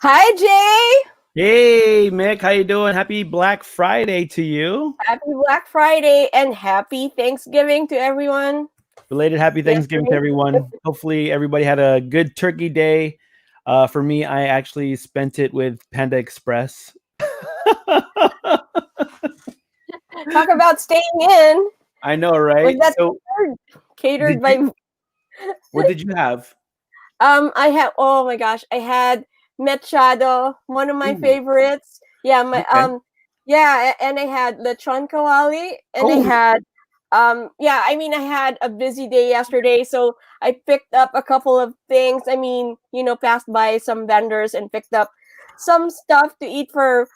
Hi, Jay. Hey, Mick, how you doing? Happy Black Friday to you. Happy Black Friday and happy Thanksgiving to everyone. Belated happy Thanksgiving to everyone. Hopefully everybody had a good turkey day. For me, I actually spent it with Panda Express. Talk about staying in. I know, right? Was that So, catered by? What did you have? I had. Oh my gosh, I had mechado, one of my favorites. Yeah, my Okay. yeah, and I had lechon kawali, and I had yeah, I mean, I had a busy day yesterday, so I picked up a couple of things. I mean, passed by some vendors and picked up some stuff to eat for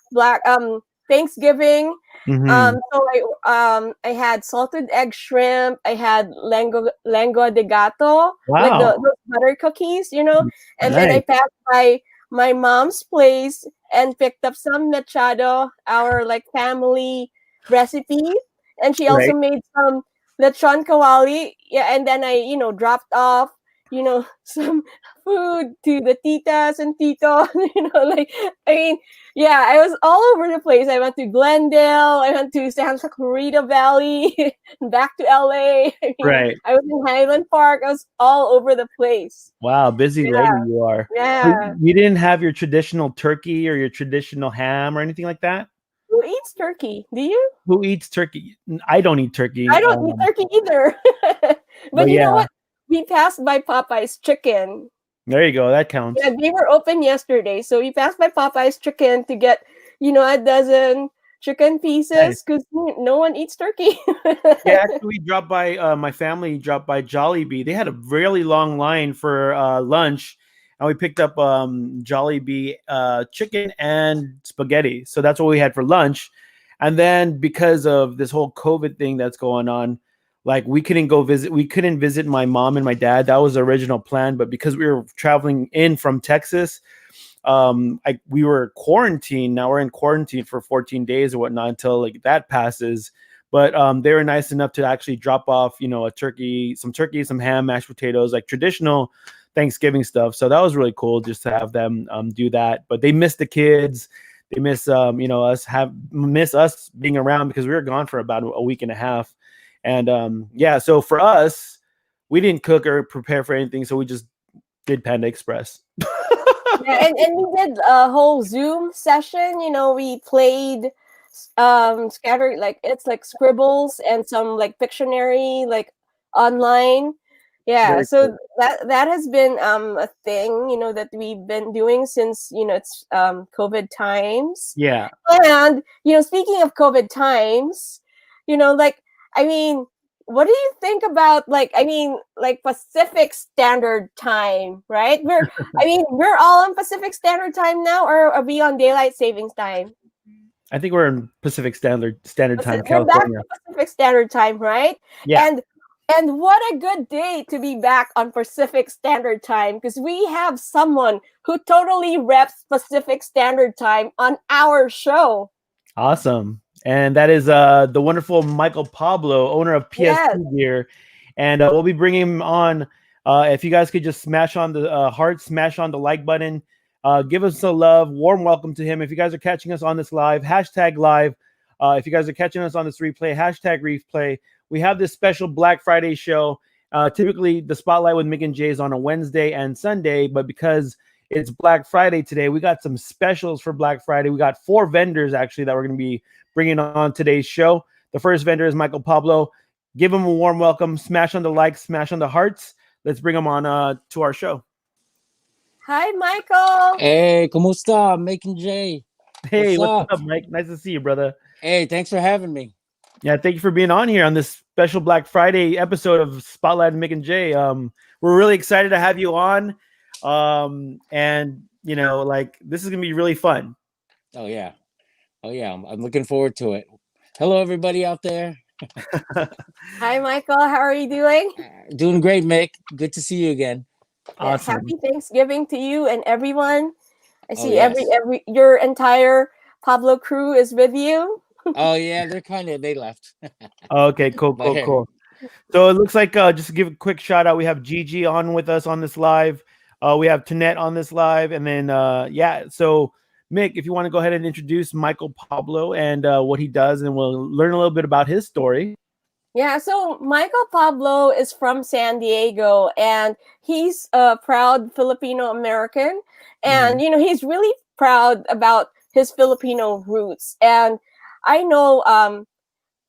Thanksgiving. So I had salted egg shrimp. I had lengua de gato, like Wow. those butter cookies, and then I Nice. passed by my mom's place and picked up some machado, our like family recipe, and she also Right. made some lechon kawali. Yeah, and then I dropped off some food to the titas and tito. Like, I mean, yeah, I was all over the place. I went to Glendale, I went to Santa Clarita Valley, back to LA. I mean, Right. I was in Highland Park. I was all over the place. Wow, busy lady Yeah, you are. So yeah. you didn't have your traditional turkey or your traditional ham or anything like that? Who eats turkey? Do you? Who eats turkey? I don't eat I turkey. don't eat turkey either. But But you know yeah, what? We passed by Popeye's Chicken. there you go. That Yeah, counts. they were open yesterday, so we passed by Popeye's Chicken to get, a dozen chicken Nice. pieces because no one eats turkey. Yeah, actually, we dropped by. My family dropped by Jollibee. They had a really long line for lunch, and we picked up Jollibee chicken and spaghetti. So that's what we had for lunch. And then because of this whole COVID thing that's going on, like we couldn't go visit. We couldn't visit my mom and my dad. That was the original plan, but because we were traveling in from Texas, we were quarantined. Now we're in quarantine for 14 days or whatnot until like that passes. But they were nice enough to actually drop off, a turkey, some ham, mashed potatoes, like traditional Thanksgiving stuff. So that was really cool just to have them do that. But they miss the kids. They miss miss us being around because we were gone for about a week and a half. And yeah, so for us, we didn't cook or prepare for anything, so we just did Panda Express. Yeah, and we did a whole Zoom session. We played scattered, like it's like scribbles and some like Pictionary, like online. Yeah, Very so cool. that has been a thing, that we've been doing since it's COVID times. Yeah. And speaking of COVID times, like, I mean, what do you think about, like, I mean, like Pacific Standard Time, right? We're all on Pacific Standard Time now, or are we on daylight savings time? I think we're in Pacific Standard Time, We're back California. to Pacific Standard Time, right? Yeah. And what a good day to be back on Pacific Standard Time, because we have someone who totally reps Pacific Standard Time on our show. Awesome. And that is the wonderful Michael Pablo, owner of PST Yes. Gear. And we'll be bringing him on. If you guys could just smash on the heart, smash on the like button, give us a love, warm welcome to him. If you guys are catching us on this live, hashtag live. If you guys are catching us on this replay, hashtag replay. We have this special Black Friday show. Typically, the Spotlight with Mick and Jay is on a Wednesday and Sunday, but because it's Black Friday today, we got some specials for Black Friday. We got 4 vendors actually that we're going to be bringing on today's show. The first vendor is Michael Pablo. Give him a warm welcome. Smash on the likes, smash on the hearts. Let's bring him on to our show. Hi, Michael. Hey, kumusta, Mick and Jay? Hey, what's up, Mike? Nice to see you, brother. Hey, thanks for having me. Yeah, thank you for being on here on this special Black Friday episode of Spotlight and Mick and Jay. We're really excited to have you on. And like this is gonna be really fun. Oh yeah, I'm looking forward to it. Hello, everybody out there. Hi, Michael. How are you doing? Doing great, Mick. Good to see you again. Awesome. Happy Thanksgiving to you and everyone. I see yes. every your entire Pablo crew is with you. Oh yeah, they left. Okay, cool. So it looks like just to give a quick shout out, we have Gigi on with us on this live. We have Tanette on this live, and then yeah. So Mick, if you want to go ahead and introduce Michael Pablo and what he does, and we'll learn a little bit about his story. Yeah, so Michael Pablo is from San Diego, and he's a proud Filipino American. And, he's really proud about his Filipino roots. And I know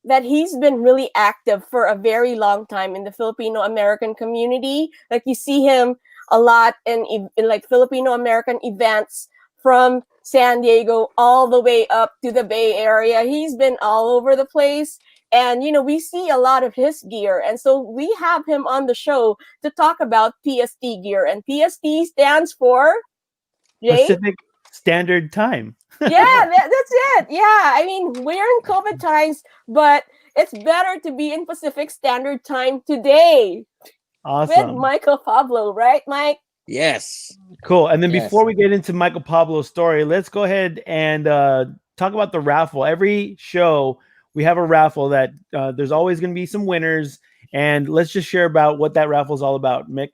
that he's been really active for a very long time in the Filipino American community. Like, you see him a lot in like Filipino American events from San Diego all the way up to the Bay Area. He's been all over the place. And, we see a lot of his gear. And so we have him on the show to talk about PST gear. And PST stands for, Jay? Pacific Standard Time. Yeah, that's it. Yeah, I mean, we're in COVID times, but it's better to be in Pacific Standard Time today. Awesome. With Michael Pablo, right, Mike? Yes. Cool. And then Yes. before we get into Michael Pablo's story, let's go ahead and talk about the raffle. Every show, we have a raffle that there's always going to be some winners. And let's just share about what that raffle is all about, Mick.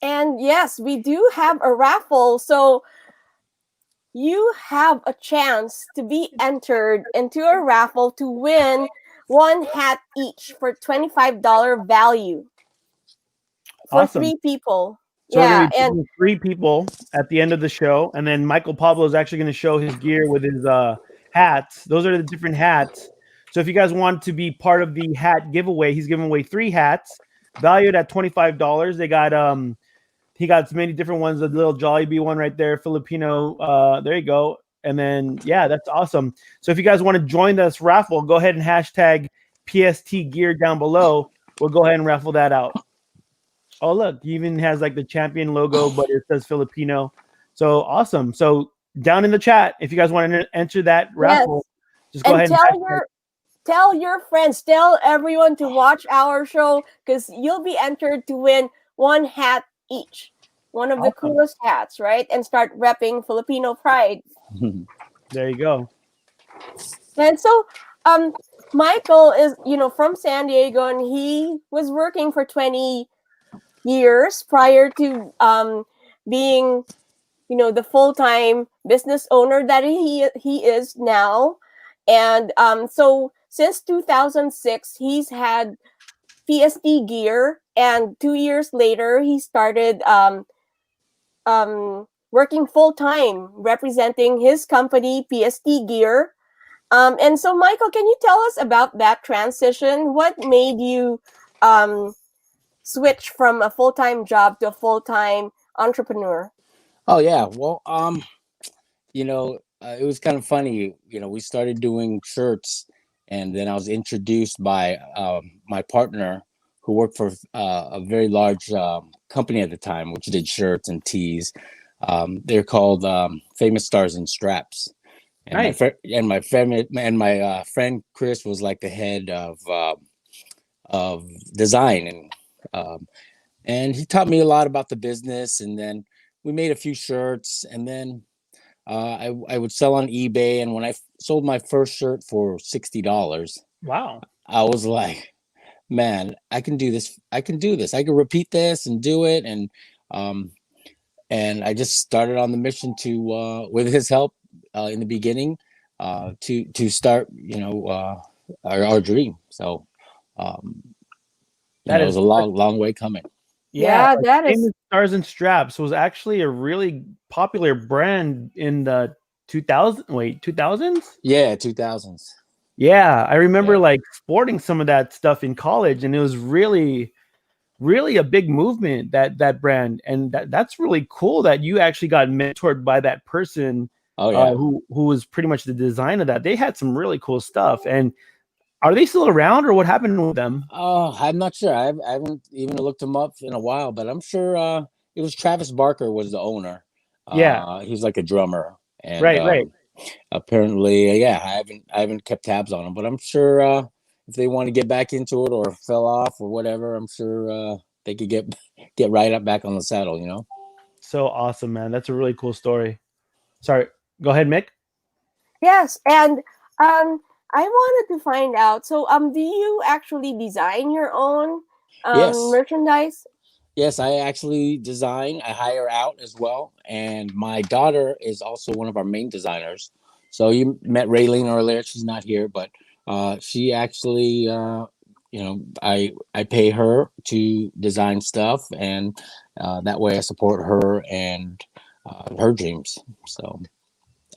And yes, we do have a raffle. So you have a chance to be entered into a raffle to win one hat each for $25 value for Awesome. 3 people. So yeah, we're going to be and picking 3 people at the end of the show, and then Michael Pablo is actually going to show his gear with his hats. Those are the different hats. So if you guys want to be part of the hat giveaway, he's giving away 3 hats valued at $25. They got he got so many different ones. The little Jollibee one right there, Filipino. There you go. And then yeah, that's awesome. So if you guys want to join this raffle, go ahead and hashtag PST gear down below. We'll go ahead and raffle that out. Oh, look, he even has like the champion logo, but it says Filipino. So awesome. So down in the chat, if you guys want to enter that raffle, just go ahead and tell your friends, tell everyone to watch our show, because you'll be entered to win one hat each. One of the coolest hats, right? And start repping Filipino pride. There you go. And so Michael is, from San Diego, and he was working for 20 years prior to being, the full-time business owner that he is now. And so since 2006, he's had PST gear, and 2 years later, he started working full-time representing his company, PST Gear. And so, Michael, can you tell us about that transition? What made you switch from a full-time job to a full-time entrepreneur? Oh yeah, well, it was kind of funny. We started doing shirts, and then I was introduced by my partner, who worked for a very large company at the time, which did shirts and tees. They're called Famous Stars and Straps. And nice. my friend Chris was like the head of design, and he taught me a lot about the business. And then we made a few shirts, and then I would sell on eBay. And when I sold my first shirt for $60, wow, I was like, man, I can do this. I can repeat this and do it. And I just started on the mission to, with his help in the beginning, to start, our dream. So that was a long way coming. Yeah, that is. Famous Stars and Straps was actually a really popular brand in the 2000s. Yeah, 2000s. Yeah, I remember like sporting some of that stuff in college, and it was really, really a big movement, that brand. And that's really cool that you actually got mentored by that person. Oh yeah, who was pretty much the design of that. They had some really cool stuff. And are they still around, or what happened with them? Oh, I'm not sure. I haven't even looked them up in a while, but I'm sure it was Travis Barker was the owner. Yeah, he's like a drummer. And, right. Apparently, I haven't kept tabs on them, but I'm sure if they want to get back into it or fell off or whatever, I'm sure they could get right up back on the saddle. So awesome, man. That's a really cool story. Sorry, go ahead, Mick. Yes, and I wanted to find out. So, do you actually design your own Yes. merchandise? Yes, I actually design. I hire out as well, and my daughter is also one of our main designers. So you met Raylene earlier. She's not here, but she actually, I pay her to design stuff, and that way I support her and her dreams. So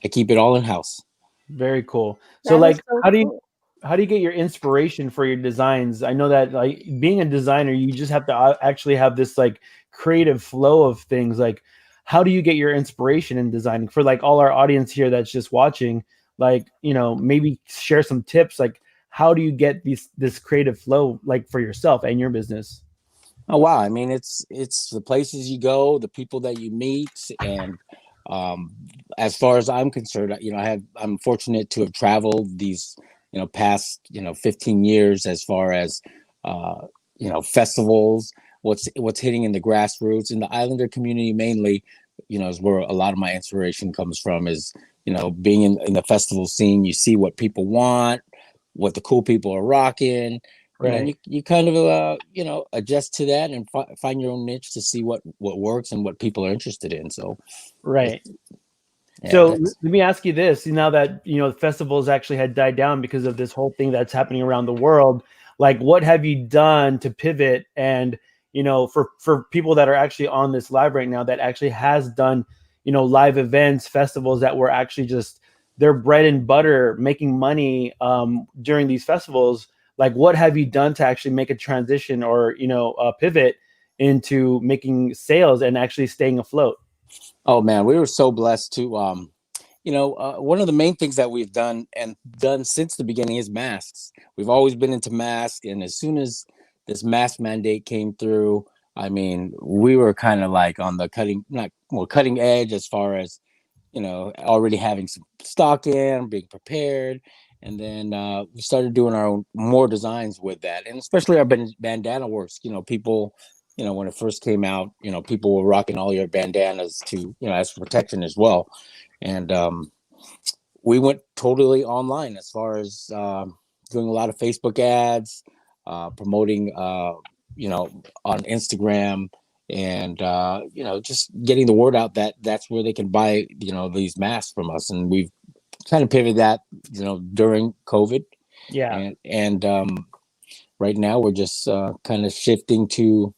I keep it all in house. Very cool. So That is like, so how do you cool. how do you get your inspiration for your designs? I know that like being a designer, you just have to actually have this like creative flow of things. Like, how do you get your inspiration in designing? For like all our audience here that's just watching, like, maybe share some tips. Like, how do you get this creative flow like for yourself and your business? Oh wow! I mean, it's the places you go, the people that you meet, and um, as far as I'm concerned, I'm fortunate to have traveled these past 15 years as far as festivals. What's hitting in the grassroots in the Islander community mainly, is where a lot of my inspiration comes from. Is being in the festival scene, you see what people want, what the cool people are rocking, and then Right. you kind of adjust to that and find your own niche to see what works and what people are interested in. So Right. yeah, So that's let me ask you this: now that the festivals actually had died down because of this whole thing that's happening around the world, like what have you done to pivot? And for people that are actually on this live right now, that actually has done live events, festivals that were actually just their bread and butter, making money during these festivals. Like, what have you done to actually make a transition or a pivot into making sales and actually staying afloat? oh man, we were so blessed to one of the main things that we've done and done since the beginning is masks. We've always been into masks, and as soon as this mask mandate came through, I mean, we were kind of like on the cutting edge as far as already having some stock in, being prepared. And then we started doing our own more designs with that, and especially our bandana works. People, when it first came out, people were rocking all your bandanas to, as protection as well. And we went totally online as far as doing a lot of Facebook ads, promoting, on Instagram, and just getting the word out that that's where they can buy these masks from us. And we've kind of pivoted that during COVID, Yeah. and right now we're just kind of shifting to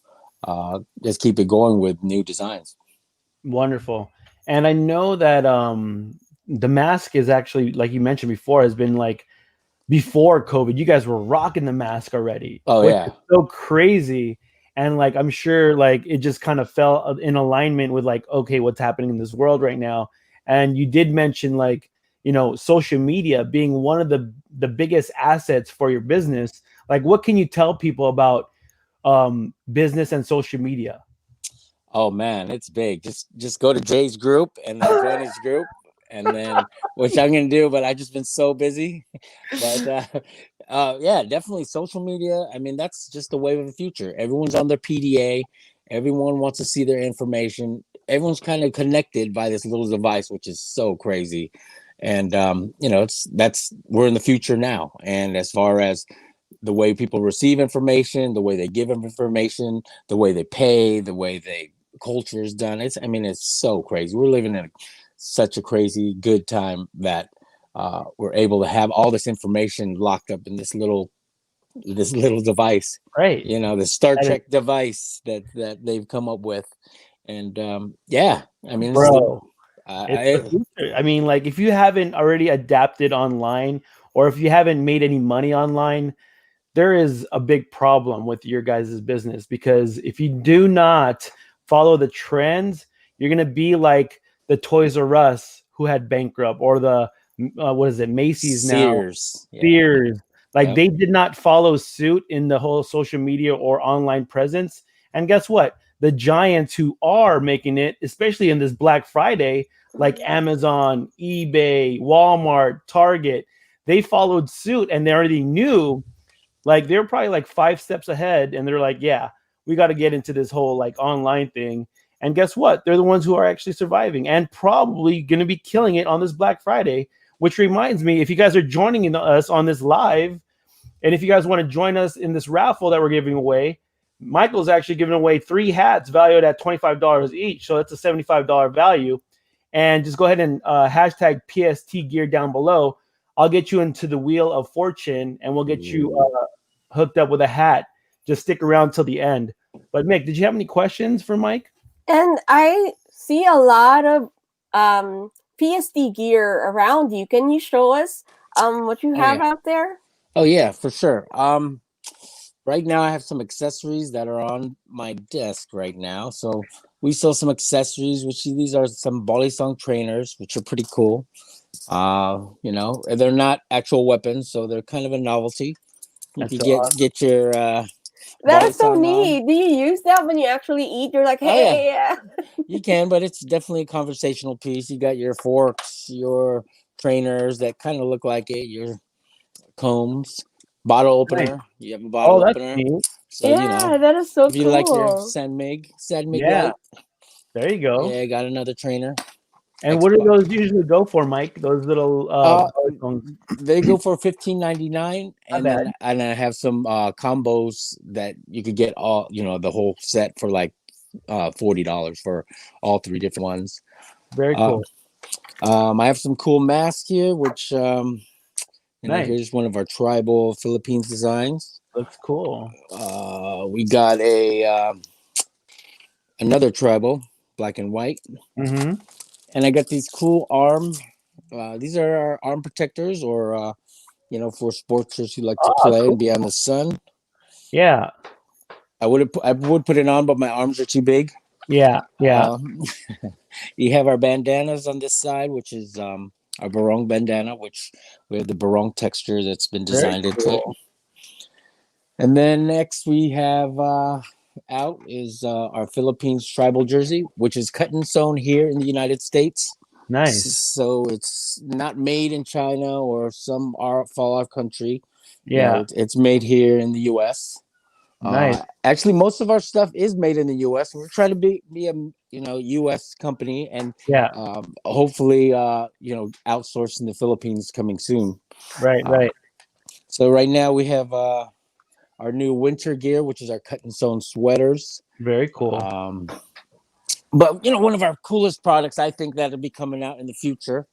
just keep it going with new designs. Wonderful. And I know that the mask is actually, like you mentioned before, has been like before COVID, you guys were rocking the mask already, Oh which yeah. is so crazy. And like I'm sure like it just kind of fell in alignment with like, okay, what's happening in this world right now. And you did mention like, social media being one of the biggest assets for your business. Like what can you tell people about business and social media? Oh man, it's big. Just go to Jay's group and then join his group, and then which I'm gonna do, but I've just been so busy. But yeah, definitely social media. I mean, that's just the wave of the future. Everyone's on their PDA. Everyone wants to see their information. Everyone's kind of connected by this little device, which is so crazy. And we're in the future now. And as far as the way people receive information, the way they give information, the way they pay, the way they culture is done. It's so crazy. We're living in such a crazy good time that we're able to have all this information locked up in this little device. Right. The Star That is, Trek device that they've come up with, and yeah, this is the bro. It's the future. I mean, like if you haven't already adapted online or if you haven't made any money online, there is a big problem with your guys' business because if you do not follow the trends, you're gonna be like the Toys R Us who had bankrupt or the what is it, Macy's now, Sears. Yeah. Sears. Like Yep. they did not follow suit in the whole social media or online presence. And guess what? The giants who are making it, especially in this Black Friday, like Amazon, eBay, Walmart, Target, they followed suit and they already knew like they're probably like 5 steps ahead and they're like, yeah, we got to get into this whole like online thing. And guess what? They're the ones who are actually surviving and probably going to be killing it on this Black Friday, which reminds me, if you guys are joining us on this live, and if you guys want to join us in this raffle that we're giving away, Michael's actually giving away 3 hats valued at $25 each. So that's a $75 value. And just go ahead and hashtag PST gear down below. I'll get you into the Wheel of Fortune, and we'll get you hooked up with a hat. Just stick around till the end. But Mick, did you have any questions for Mike? And I see a lot of PST gear around you. Can you show us what you have out there? Oh yeah, for sure. Right now I have some accessories that are on my desk right now. So we sell some accessories, which these are some Balisong Trainers, which are pretty cool. You know, and they're not actual weapons, so they're kind of a novelty. You can get your that is so neat. On. Do you use that when you actually eat? You're like, hey, yeah. You can, but it's definitely a conversational piece. You got your forks, your trainers that kind of look like it, your combs, bottle opener. Nice. You have a bottle opener. Neat. So, yeah, you know, that is so if you cool. like your SMJ yeah. light. There you go. Yeah, got another trainer. And what do those usually go for, Mike? Those little they go for $15.99, and then I have some combos that you could get all, you know, the whole set for like $40 for all 3 different ones. Very cool. I have some cool masks here, which you nice. know, here's one of our tribal Philippines designs. Looks cool. We got a another tribal, black and white. Mm-hmm. And I got these cool arm. These are our arm protectors, or you know, for sportsers who like to play and be on the sun. Yeah, I would put it on, but my arms are too big. Yeah, yeah. You have our bandanas on this side, which is our barong bandana, which we have the barong texture that's been designed into it. And then next we have out is our Philippines tribal jersey, which is cut and sewn here in the United States. Nice. So it's not made in China or some far off country. Yeah, you know, it's made here in the U.S. Nice. Actually, most of our stuff is made in the U.S. We're trying to be a U.S. company, and hopefully you know, outsource in the Philippines coming soon. Right. So right now we have our new winter gear, which is our cut and sewn sweaters. Very cool. But you know, one of our coolest products, I think, that'll be coming out in the future.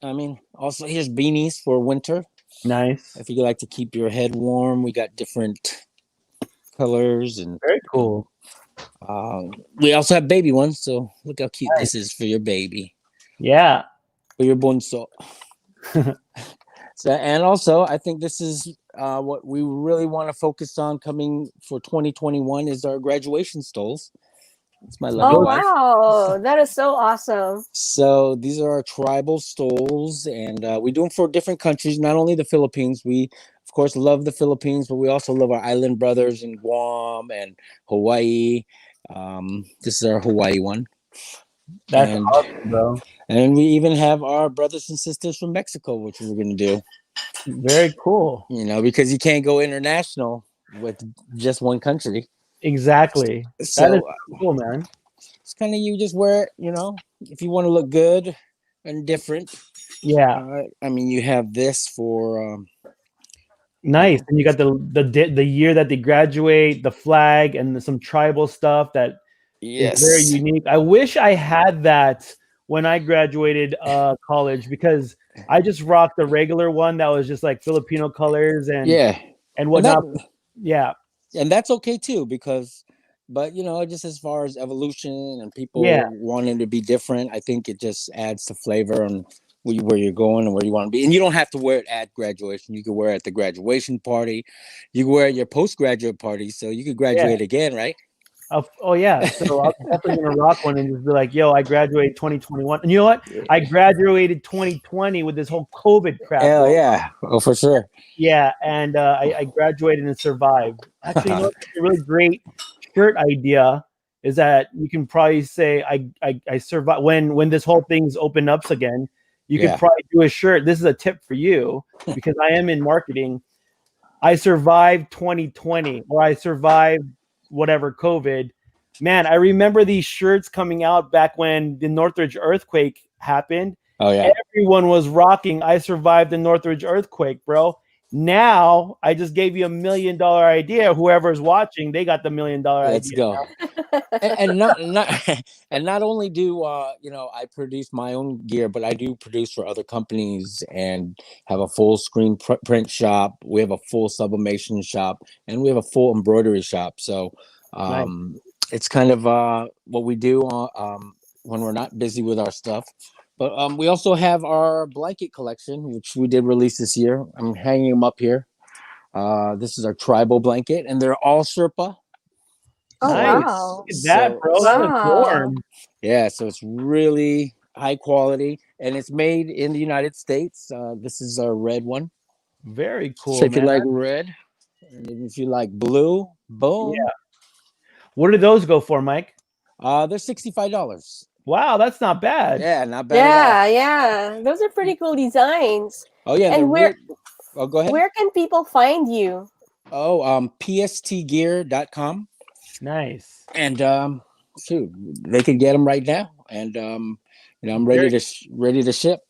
I mean, also here's beanies for winter. Nice. If you like to keep your head warm, we got different colors and very cool. We also have baby ones, so look how cute this is for your baby. Yeah. For your bunso. So, and also, I think this is what we really want to focus on coming for 2021 is our graduation stoles. It's my lovely wife. Wow, that is so awesome. So these are our tribal stoles, and we do them for different countries, not only the Philippines. We, of course, love the Philippines, but we also love our island brothers in Guam and Hawaii. This is our Hawaii one. That's awesome, bro. And we even have our brothers and sisters from Mexico, which we're going to do. Very cool. You know, because you can't go international with just one country. Exactly. So, that is cool, man. It's kind of, you just wear it, you know, if you want to look good and different. Yeah. I mean, you have this for nice, and you got the year that they graduate, the flag, and some tribal stuff that is very unique. I wish I had that when I graduated college, because I just rocked the regular one that was just like Filipino colors and whatnot. And that's okay too, because, but you know, just as far as evolution and people wanting to be different, I think it just adds to flavor on where you're going and where you want to be. And you don't have to wear it at graduation. You can wear it at the graduation party. You can wear it at your postgraduate party, so you could graduate again, right? Oh yeah, so I'm definitely gonna rock one and just be like, "Yo, I graduated 2021." And you know what? I graduated 2020 with this whole COVID crap. Hell yeah! Oh, for sure. Yeah, and I graduated and survived. Actually, you know what? A really great shirt idea is that you can probably say I survived when this whole thing's open up again. You could probably do a shirt. This is a tip for you because I am in marketing. I survived 2020, or I survived whatever COVID. Man, I remember these shirts coming out back when the Northridge earthquake happened. Oh yeah, everyone was rocking I survived the Northridge earthquake, bro. Now I just gave you $1 million idea. Whoever's watching, they got the $1 million Let's idea. go. And not and not only do I produce my own gear, but I do produce for other companies and have a full screen print shop. We have a full sublimation shop, and we have a full embroidery shop. So it's kind of what we do when we're not busy with our stuff. But we also have our blanket collection, which we did release this year. I'm hanging them up here. This is our tribal blanket, and they're all Sherpa. Oh, Nice. wow. Look at that, bro. That looks Wow. warm. Yeah, so it's really high quality, and it's made in the United States. This is our red one. Very cool, So if you man. like red, and if you like blue, boom. Yeah. What do those go for, Mike? They're $65. Wow, that's not bad. Yeah, not bad at all. Yeah. Those are pretty cool designs. Oh yeah, And where oh, go ahead. where can people find you? Oh, pstgear.com. Nice. And shoot, they could get them right now. And I'm ready to ship.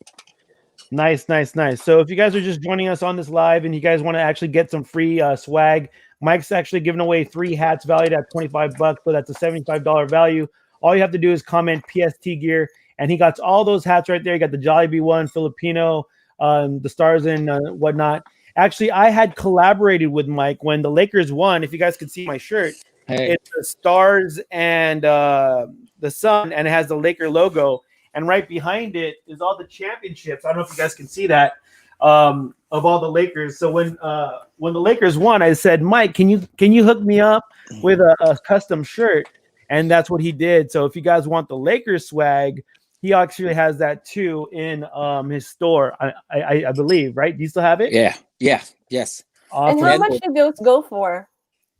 Nice. So if you guys are just joining us on this live and you guys want to actually get some free swag, Mike's actually giving away 3 hats valued at $25, so that's a $75 value. All you have to do is comment PST gear, and he got all those hats right there. You got the Jollibee one, Filipino, the stars and whatnot. Actually, I had collaborated with Mike when the Lakers won. If you guys could see my shirt, it's the stars and the sun, and it has the Laker logo. And right behind it is all the championships. I don't know if you guys can see that of all the Lakers. So when the Lakers won, I said, Mike, can you hook me up with a custom shirt? And that's what he did. So if you guys want the Lakers swag, he actually has that too in his store. I believe, right? Do you still have it? Yeah. Yes. Awesome. And how much do those go for?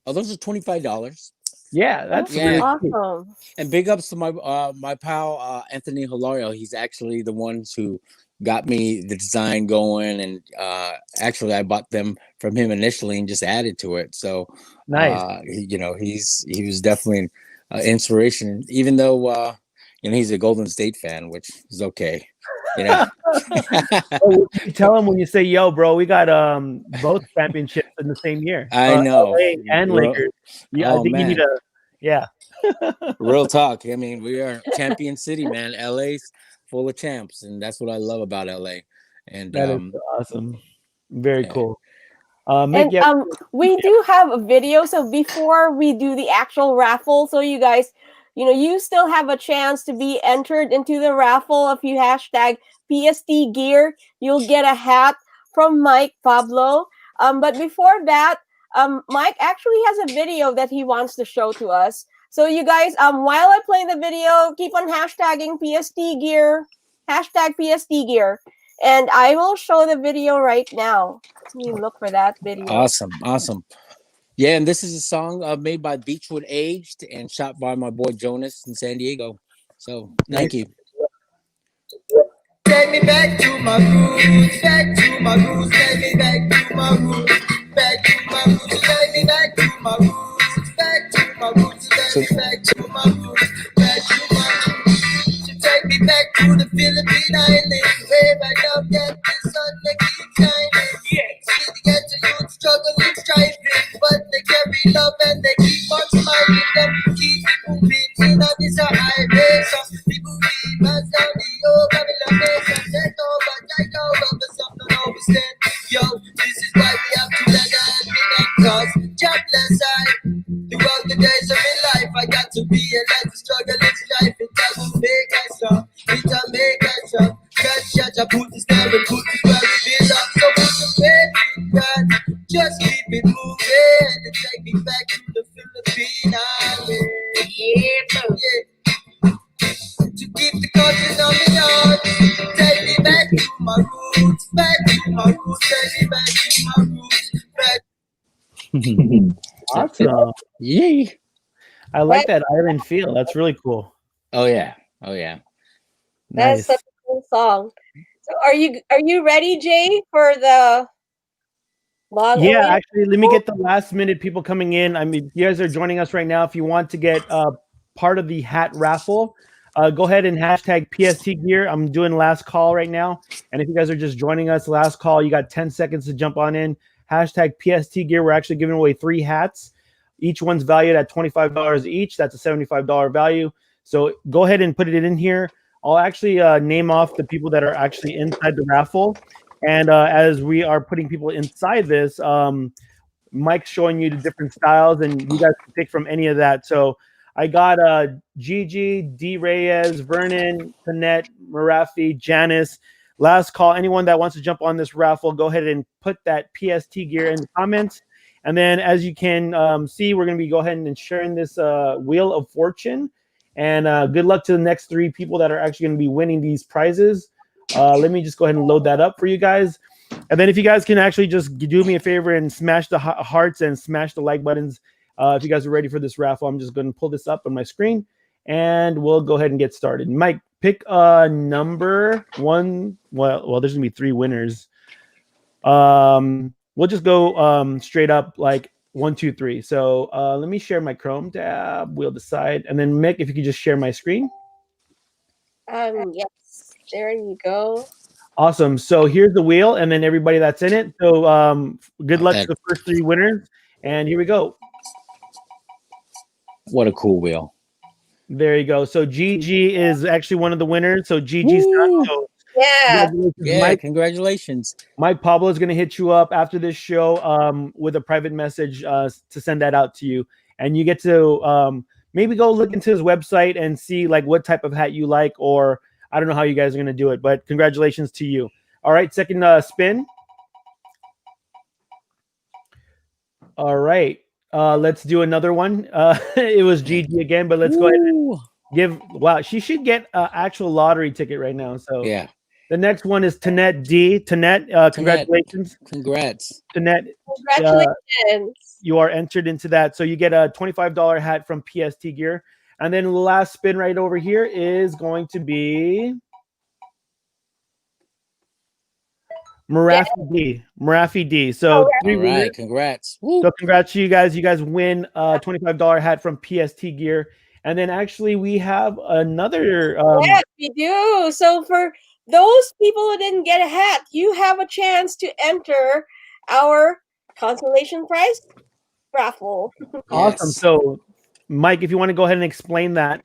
Oh, those are $25. Yeah, that's really awesome. And big ups to my pal Anthony Hilario. He's actually the ones who got me the design going, and actually I bought them from him initially and just added to it. So nice. He was definitely inspiration, even though he's a Golden State fan, which is okay. You tell him when you say, yo, bro, we got both championships in the same year. I know. LA and Lakers. Yeah, I think you need real talk. I mean, we are champion city, man. LA's full of champs, and that's what I love about LA. And that is awesome. Very cool. We do have a video. So before we do the actual raffle, so you guys, you still have a chance to be entered into the raffle. If you hashtag PST gear, you'll get a hat from Mike Pablo. But before that, Mike actually has a video that he wants to show to us. So you guys, while I play the video, keep on hashtagging PST gear, hashtag PST gear. And I will show the video right now. Let me look for that video. Awesome. Yeah, and this is a song made by Beachwood Aged and shot by my boy Jonas in San Diego. So thank you. Take me back to my roots, take me back to my roots, take me back to my roots, back to my roots, back to my roots. She take me back to the Philippine Islands, where I know that the sun they keep shining. See the ghetto youth struggling, striving, but they carry love and they keep on smiling. Them keep moving in on this highway. Some people read us down the old Babylon nation. They know, but I know, but something always stand. Yo, this is why we have to let that be that cause. Jobless throughout the days of my life, I got to realize the struggle is strife. It doesn't make us strong. It don't make us strong. Gunshot, I put this there and put this where we belong. So put the faith in God. Just keep it moving and take me back to the Philippine Island. Yeah. To keep the culture on the yard. Take me back to my roots. Back to my roots. Take me back to my roots. Awesome. Yay. I like that island feel. That's really cool. Oh yeah. That's such a cool song. So are you ready, Jay, for the long? Yeah, actually, let me get the last minute people coming in. I mean, you guys are joining us right now. If you want to get part of the hat raffle, go ahead and hashtag PST gear. I'm doing last call right now. And if you guys are just joining us, last call, you got 10 seconds to jump on in. hashtag PST gear. We're actually giving away 3 hats. Each one's valued at $25 each. That's a $75 value. So go ahead and put it in here. I'll actually name off the people that are actually inside the raffle. And as we are putting people inside this, Mike's showing you the different styles, and you guys can pick from any of that. So I got Gigi, D. Reyes, Vernon, Panette, Marafi, Janice. Last call. Anyone that wants to jump on this raffle, go ahead and put that PST gear in the comments. And then, as you can see, we're going to be go ahead and sharing this Wheel of Fortune. And good luck to the next 3 people that are actually going to be winning these prizes. Let me just go ahead and load that up for you guys. And then if you guys can actually just do me a favor and smash the hearts and smash the like buttons. If you guys are ready for this raffle, I'm just going to pull this up on my screen. And we'll go ahead and get started. Mike, pick number 1. Well, there's going to be 3 winners. We'll just go straight up like 1, 2, 3. So let me share my Chrome tab. We'll decide. And then Mick, if you could just share my screen. Yes, there you go. Awesome. So here's the wheel, and then everybody that's in it. So good luck to the first 3 winners. And here we go. What a cool wheel. There you go. So Gigi is actually one of the winners. So Gigi's done. So Yeah. Yeah, congratulations. Mike Pablo is going to hit you up after this show with a private message to send that out to you. And you get to maybe go look into his website and see like what type of hat you like, or I don't know how you guys are going to do it, but congratulations to you. All right, second spin. All right, let's do another one. It was Gigi again, but let's go ahead and give. Wow, she should get an actual lottery ticket right now. So yeah. The next one is Tanette D. Tanette, congratulations. Congrats. Tanette, Congratulations. you are entered into that. So you get a $25 hat from PST Gear. And then the last spin right over here is going to be Marafi D. Marafi D. So 3 winners. Right, congrats. Woo. So congrats to you guys. You guys win a $25 hat from PST Gear. And then actually we have another. Yes, we do. So for those people who didn't get a hat, you have a chance to enter our consolation prize raffle. Awesome. Yes. So Mike, if you want to go ahead and explain that,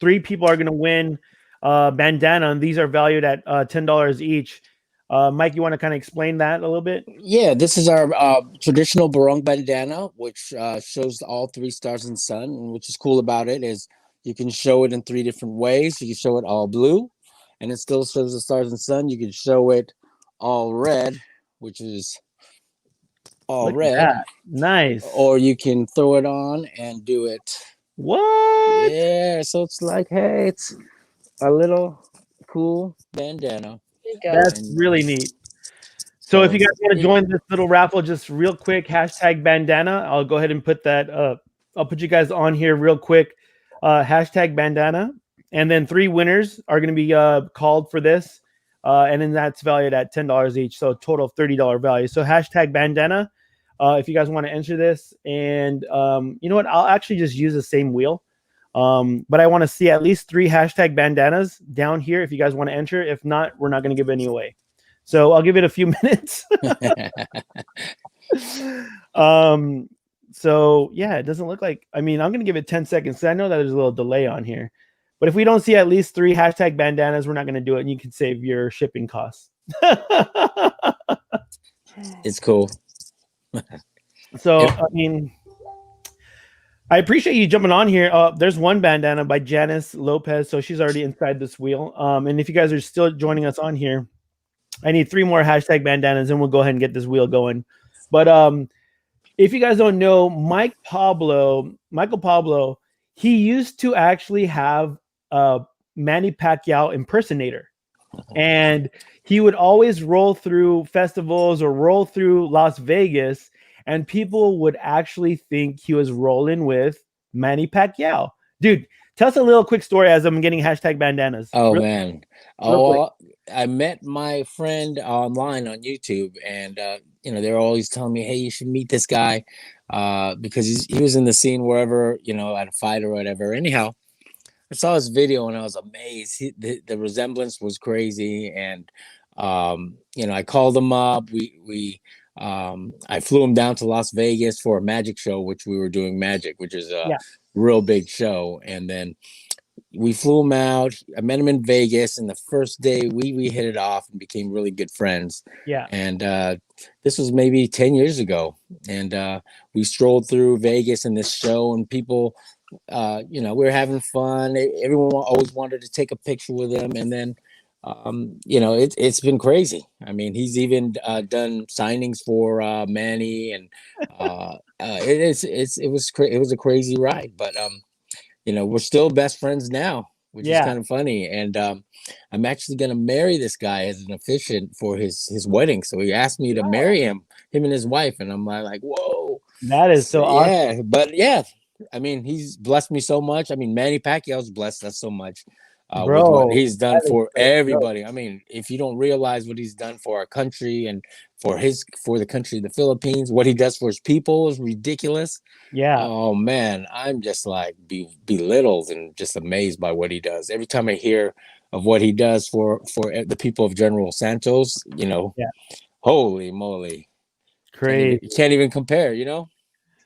3 people are going to win bandana, and these are valued at $10 each. Mike, you want to kind of explain that a little bit? Yeah, this is our traditional barong bandana, which shows all 3 stars in the sun. And which is cool about it is you can show it in 3 different ways. You can show it all blue, and it still shows the stars in the sun. You can show it all red, which is all Look at red. that. Nice. Or you can throw it on and do it. What? Yeah, so it's like, hey, it's a little cool bandana. There you go. That's really neat. So if you guys want to join this little raffle, just real quick, hashtag bandana. I'll go ahead and put that up. I'll put you guys on here real quick. Hashtag bandana. And then 3 winners are going to be called for this. And then that's valued at $10 each. So total of $30 value. So hashtag bandana. If you guys want to enter this. And you know what? I'll actually just use the same wheel. But I want to see at least 3 hashtag bandanas down here if you guys want to enter. If not, we're not going to give any away. So I'll give it a few minutes. So yeah, it doesn't look like, I mean, I'm going to give it 10 seconds. So I know that there's a little delay on here, but if we don't see at least 3 hashtag bandanas, we're not going to do it. And you can save your shipping costs. It's cool. So, I mean, I appreciate you jumping on here. There's one bandana by Janice Lopez. So she's already inside this wheel. And if you guys are still joining us on here, I need 3 more hashtag bandanas and we'll go ahead and get this wheel going. But if you guys don't know, Michael Pablo, he used to actually have a Manny Pacquiao impersonator. And he would always roll through festivals or roll through Las Vegas, and people would actually think he was rolling with Manny Pacquiao. Dude, tell us a little quick story as I'm getting hashtag bandanas. Oh, man. Oh, I met my friend online on YouTube, and you know, they were always telling me, hey, you should meet this guy because he was in the scene wherever, you know, at a fight or whatever. Anyhow, I saw his video and I was amazed. The resemblance was crazy. And, you know, I called him up. We I flew him down to Las Vegas for a magic show, which we were doing magic, which is a real big show. And then we flew him out. I met him in Vegas, and the first day we hit it off and became really good friends. Yeah. And this was maybe 10 years ago. And we strolled through Vegas in this show, and people, we were having fun. Everyone always wanted to take a picture with him. And then, it's been crazy. I mean, he's even done signings for Manny, and it was a crazy ride. But we're still best friends now, which is kind of funny. And I'm actually going to marry this guy as an officiant for his wedding. So he asked me to marry him and his wife. And I'm like, whoa. That is so awesome. Yeah. But I mean, he's blessed me so much. I mean, Manny Pacquiao's blessed us so much with what he's done for everybody. I mean, if you don't realize what he's done for our country and for the country of the Philippines, what he does for his people is ridiculous. Yeah. Oh man, I'm just like belittled and just amazed by what he does. Every time I hear of what he does for the people of General Santos, holy moly, crazy! You can't even compare,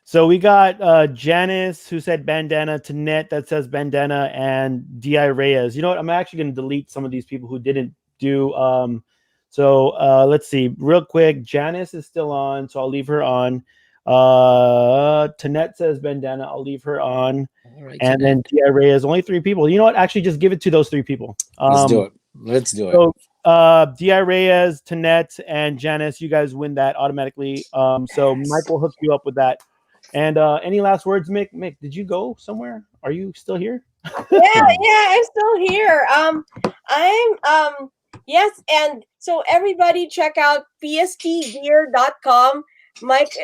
So we got Janice, who said bandana, to Net that says bandana, and D.I. Reyes. You know what? I'm actually going to delete some of these people who didn't do. So let's see real quick. Janice is still on, so I'll leave her on. Tanet says bandana, I'll leave her on. Right, and then D.I. Reyes, only 3 people. You know what? Actually, just give it to those 3 people. Let's do it. So, D.I. Reyes, Tanet, and Janice, you guys win that automatically. So Mike will hook you up with that. And any last words, Mick? Mick, did you go somewhere? Are you still here? Yeah, I'm still here. Yes, and so everybody check out pstgear.com. Mike,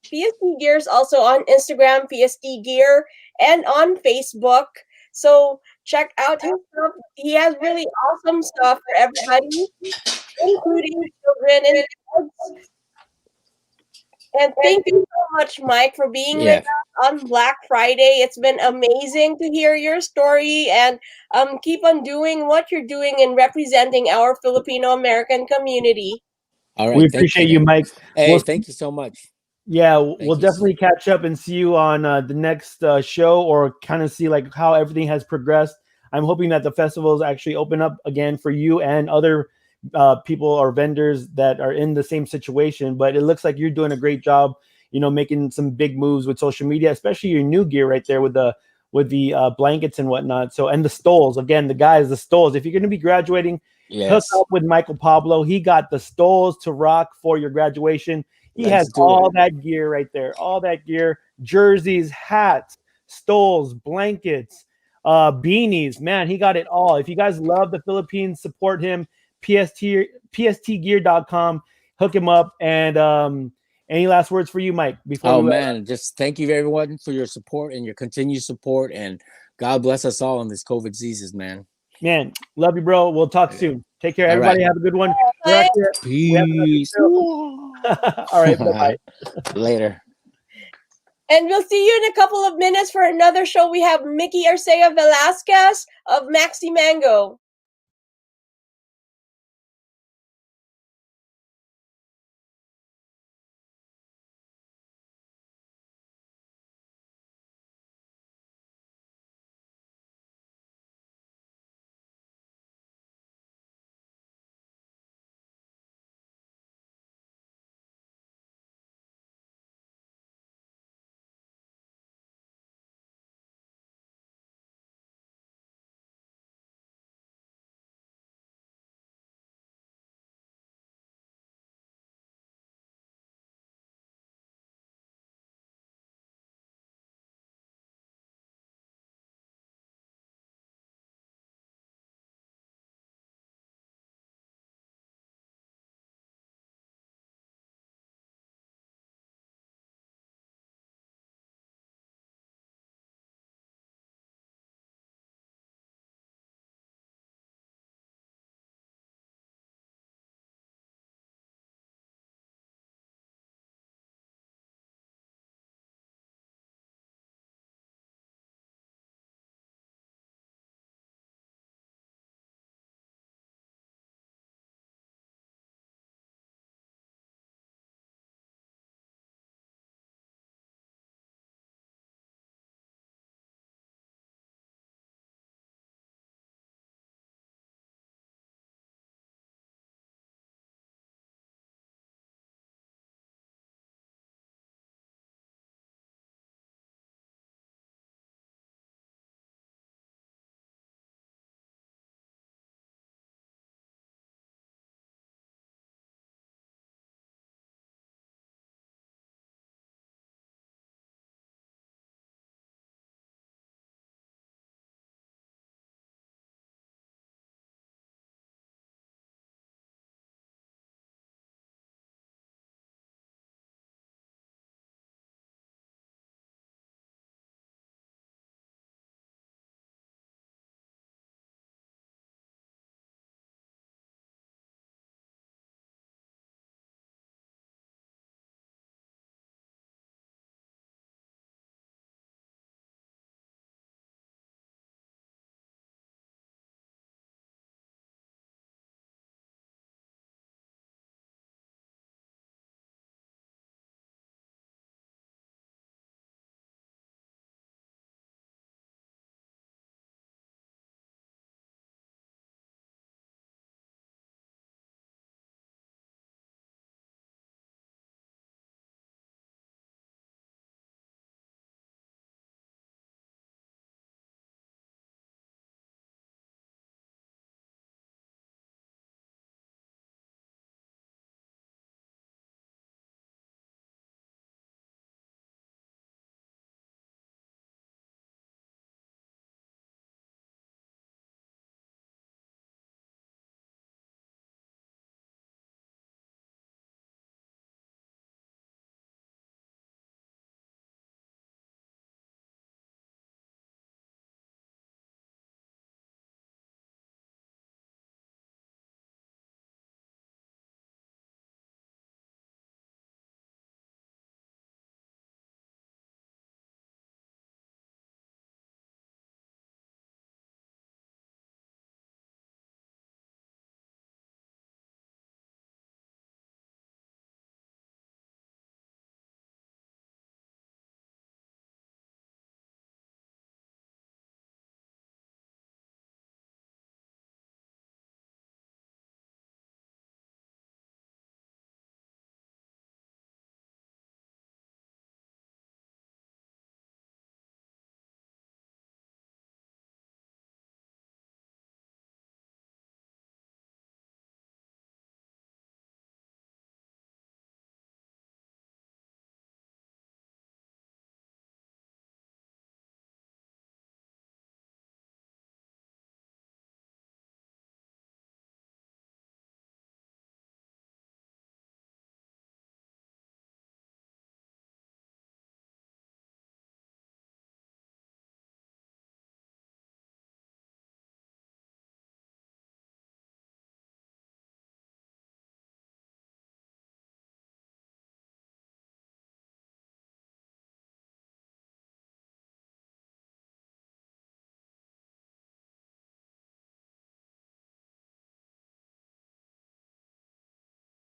PST Gear is also on Instagram, PST Gear, and on Facebook. So check out his stuff. He has really awesome stuff for everybody, including children and kids. And thank you so much, Mike, for being with us on Black Friday. It's been amazing to hear your story, and keep on doing what you're doing and representing our Filipino-American community. All right. We appreciate you, Mike. Hey, thank you so much. Yeah, we'll definitely catch up and see you on the next show, or kind of see like how everything has progressed. I'm hoping that the festivals actually open up again for you and other people or vendors that are in the same situation. But it looks like you're doing a great job, making some big moves with social media, especially your new gear right there with the blankets and whatnot. So, and the stoles, again, the stoles. If you're going to be graduating, hook up with Michael Pablo. He got the stoles to rock for your graduation. He has all that gear right there, all that gear, jerseys, hats, stoles, blankets, beanies. Man, he got it all. If you guys love the Philippines, support him. pstgear.com. Hook him up. And any last words for you, Mike? Just thank you everyone for your support and your continued support, and God bless us all in this COVID disease, man. Man, love you, bro. We'll talk soon. Take care, everybody. Have a good one. Peace. All right, bye-bye. Later. And we'll see you in a couple of minutes for another show. We have Mickey Arcea Velasquez of Maxi Mango.